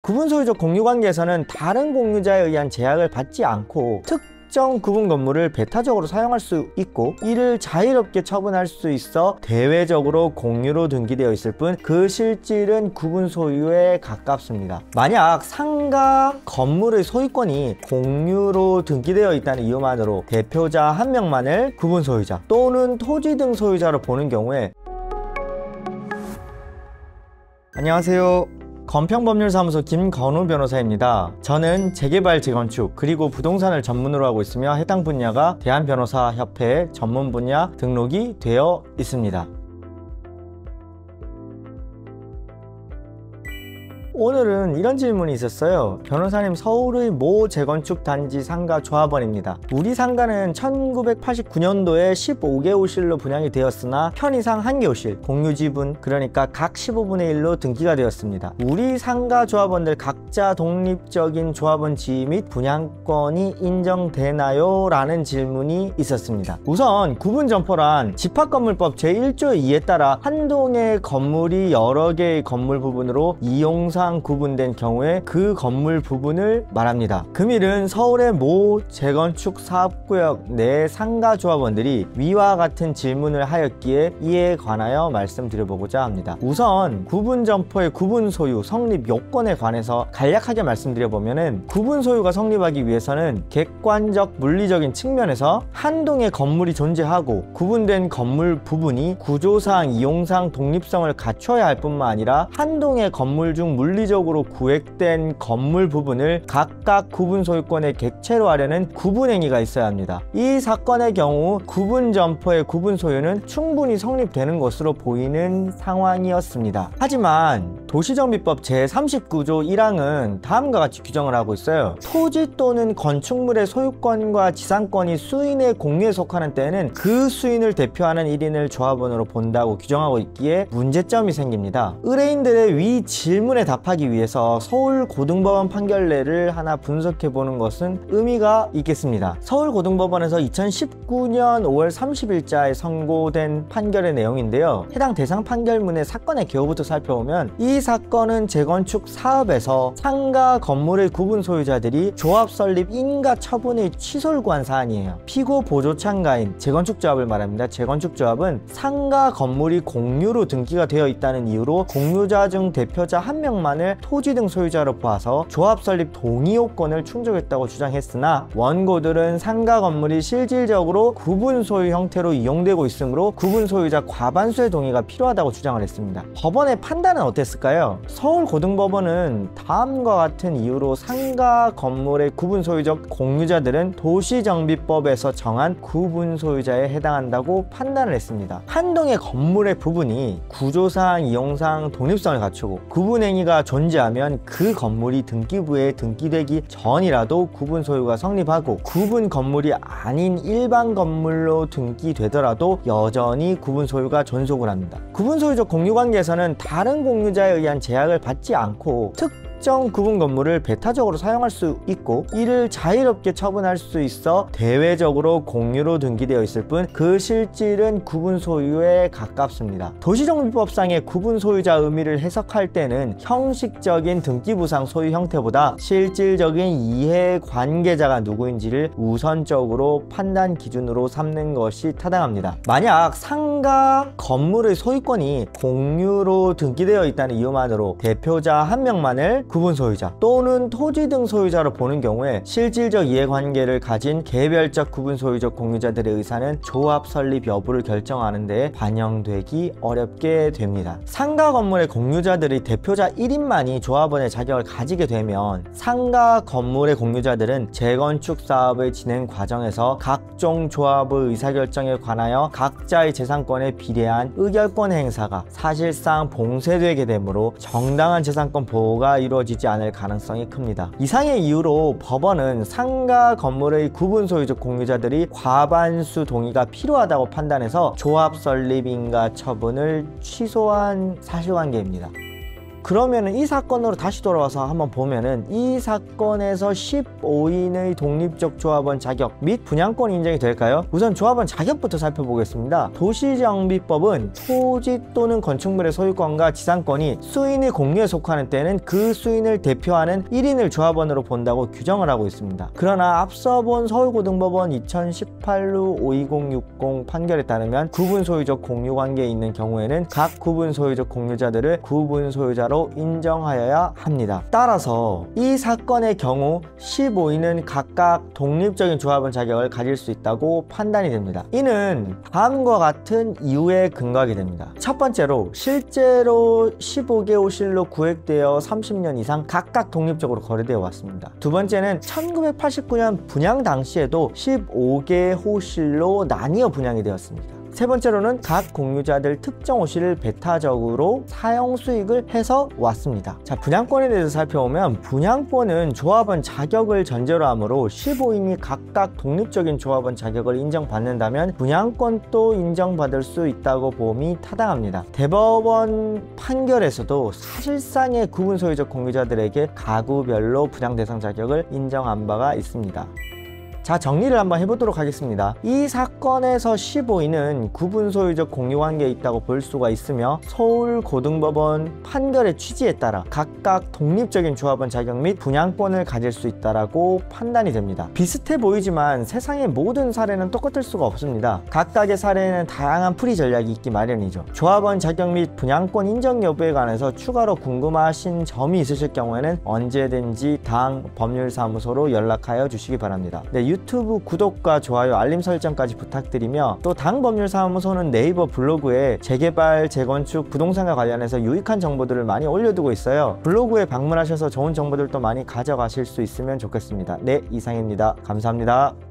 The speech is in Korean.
구분소유적 공유관계에서는 다른 공유자에 의한 제약을 받지 않고 특정 구분 건물을 배타적으로 사용할 수 있고 이를 자유롭게 처분할 수 있어 대외적으로 공유로 등기되어 있을 뿐 그 실질은 구분 소유에 가깝습니다. 만약 상가 건물의 소유권이 공유로 등기되어 있다는 이유만으로 대표자 한 명만을 구분 소유자 또는 토지 등 소유자로 보는 경우에 안녕하세요. 건평법률사무소 김건우 변호사입니다. 저는 재개발, 재건축, 그리고 부동산을 전문으로 하고 있으며 해당 분야가 대한변호사협회 전문 분야 등록이 되어 있습니다. 오늘은 이런 질문이 있었어요. 변호사님, 서울의 모 재건축 단지 상가 조합원입니다. 우리 상가는 1989년도에 15개 호실로 분양이 되었으나 편의상 1개 호실, 공유 지분, 그러니까 각 15분의 1로 등기가 되었습니다. 우리 상가 조합원들 각자 독립적인 조합원 지위 및 분양권이 인정되나요? 라는 질문이 있었습니다. 우선 구분점포란 집합건물법 제1조 2에 따라 한 동의 건물이 여러 개의 건물 부분으로 이용상 구분된 경우에 그 건물 부분을 말합니다. 금일은 서울의 모 재건축 사업구역 내 상가 조합원들이 위와 같은 질문을 하였기에 이에 관하여 말씀드려보고자 합니다. 우선 구분점포의 구분소유 성립 요건에 관해서 간략하게 말씀드려보면 구분소유가 성립하기 위해서는 객관적 물리적인 측면에서 한 동의 건물이 존재하고 구분된 건물 부분이 구조상 이용상 독립성을 갖춰야 할 뿐만 아니라 한 동의 건물 중 물리적으로 구획된 건물 부분을 각각 구분 소유권의 객체로 하려는 구분행위가 있어야 합니다. 이 사건의 경우 구분 점포의 구분 소유는 충분히 성립되는 것으로 보이는 상황이었습니다. 하지만 도시정비법 제39조 1항은 다음과 같이 규정을 하고 있어요. 토지 또는 건축물의 소유권과 지상권이 수인의 공유에 속하는 때에는 그 수인을 대표하는 1인을 조합원으로 본다고 규정하고 있기에 문제점이 생깁니다. 의뢰인들의 위 질문에 답하기 위해서 서울고등법원 판결례를 하나 분석해보는 것은 의미가 있겠습니다. 서울고등법원에서 2019년 5월 30일자에 선고된 판결의 내용인데요. 해당 대상 판결문의 사건의 개요부터 살펴보면 이 사건은 재건축 사업에서 상가 건물의 구분 소유자들이 조합 설립 인가 처분의 취소를 구한 사안이에요. 피고 보조 참가인 재건축조합을 말합니다. 재건축조합은 상가 건물이 공유로 등기가 되어 있다는 이유로 공유자 중 대표자 한 명만을 토지 등 소유자로 보아서 조합 설립 동의 요건을 충족했다고 주장했으나 원고들은 상가 건물이 실질적으로 구분 소유 형태로 이용되고 있으므로 구분 소유자 과반수의 동의가 필요하다고 주장을 했습니다. 법원의 판단은 어땠을까요? 서울고등법원은 다음과 같은 이유로 상가 건물의 구분 소유적 공유자들은 도시정비법에서 정한 구분 소유자에 해당한다고 판단을 했습니다. 한 동의 건물의 부분이 구조상, 이용상 독립성을 갖추고 구분행위가 존재하면 그 건물이 등기부에 등기되기 전이라도 구분 소유가 성립하고 구분 건물이 아닌 일반 건물로 등기되더라도 여전히 구분 소유가 존속을 합니다. 구분 소유적 공유관계에서는 다른 공유자에 의한 제약을 받지 않고 특정 구분 건물을 배타적으로 사용할 수 있고 이를 자유롭게 처분할 수 있어 대외적으로 공유로 등기되어 있을 뿐 그 실질은 구분 소유에 가깝습니다. 도시정비법상의 구분 소유자 의미를 해석할 때는 형식적인 등기부상 소유 형태보다 실질적인 이해관계자가 누구인지를 우선적으로 판단 기준으로 삼는 것이 타당합니다. 만약 상가 건물의 소유권이 공유로 등기되어 있다는 이유만으로 대표자 한 명만을 구분 소유자 또는 토지 등 소유자로 보는 경우에 실질적 이해관계를 가진 개별적 구분 소유적 공유자들의 의사는 조합 설립 여부를 결정하는 데 반영되기 어렵게 됩니다. 상가 건물의 공유자들의 대표자 1인만이 조합원의 자격을 가지게 되면 상가 건물의 공유자들은 재건축 사업의 진행 과정에서 각종 조합의 의사결정에 관하여 각자의 재산권에 비례한 의결권 행사가 사실상 봉쇄되게 되므로 정당한 재산권 보호가 이루어지지 않을 가능성이 큽니다. 이상의 이유로 법원은 상가 건물의 구분 소유적 공유자들이 과반수 동의가 필요하다고 판단해서 조합 설립 인가 처분을 취소한 사실관계입니다. 그러면은 이 사건으로 다시 돌아와서 한번 보면은 이 사건에서 15인의 독립적 조합원 자격 및 분양권 인정이 될까요? 우선 조합원 자격부터 살펴보겠습니다. 도시정비법은 토지 또는 건축물의 소유권과 지상권이 수인의 공유에 속하는 때는 그 수인을 대표하는 1인을 조합원으로 본다고 규정을 하고 있습니다. 그러나 앞서 본 서울고등법원 2018루 52060 판결에 따르면 구분 소유적 공유 관계에 있는 경우에는 각 구분 소유적 공유자들을 구분 소유자로 인정하여야 합니다. 따라서 이 사건의 경우 15인은 각각 독립적인 조합원 자격을 가질 수 있다고 판단이 됩니다. 이는 다음과 같은 이유에 근거하게 됩니다. 첫 번째로 실제로 15개 호실로 구획되어 30년 이상 각각 독립적으로 거래되어 왔습니다. 두 번째는 1989년 분양 당시에도 15개 호실로 나뉘어 분양이 되었습니다. 세 번째로는 각 공유자들 특정 호실을 배타적으로 사용 수익을 해서 왔습니다. 자, 분양권에 대해서 살펴보면 분양권은 조합원 자격을 전제로 하므로 15인이 각각 독립적인 조합원 자격을 인정받는다면 분양권도 인정받을 수 있다고 봄이 타당합니다. 대법원 판결에서도 사실상의 구분 소유적 공유자들에게 가구별로 분양 대상 자격을 인정한 바가 있습니다. 자, 정리를 한번 해보도록 하겠습니다. 이 사건에서 15인은 구분 소유적 공유관계에 있다고 볼 수가 있으며 서울고등법원 판결의 취지에 따라 각각 독립적인 조합원 자격 및 분양권을 가질 수 있다고 판단이 됩니다. 비슷해 보이지만 세상의 모든 사례는 똑같을 수가 없습니다. 각각의 사례에는 다양한 풀이 전략이 있기 마련이죠. 조합원 자격 및 분양권 인정 여부에 관해서 추가로 궁금하신 점이 있으실 경우에는 언제든지 당 법률사무소로 연락하여 주시기 바랍니다. 네, 유튜브 구독과 좋아요, 알림 설정까지 부탁드리며 또 당 법률사무소는 네이버 블로그에 재개발, 재건축, 부동산과 관련해서 유익한 정보들을 많이 올려두고 있어요. 블로그에 방문하셔서 좋은 정보들도 많이 가져가실 수 있으면 좋겠습니다. 네, 이상입니다. 감사합니다.